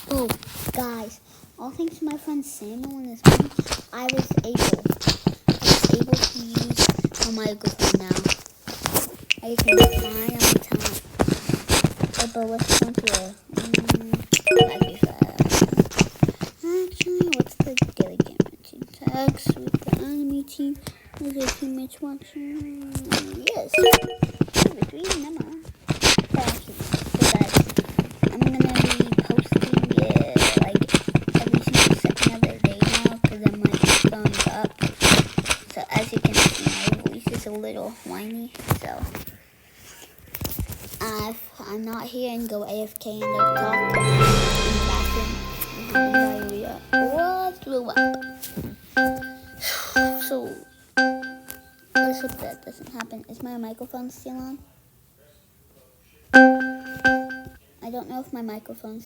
Oh, guys, all thanks to my friend Samuel and his mom, I was able to use a microphone now. I can finally tell. But what's going here? Actually, what's the daily game team tags with the enemy team? Is your teammates watching? Yes. 3 number. I'm gonna be posting it like every single second of the day now because I'm like growing up. So as you can see, my voice is a little whiny. So I'm not here and go AFK and then talk in the bathroom. What blew up? So let's hope that doesn't happen. Is my microphone still on? I don't know if my microphone's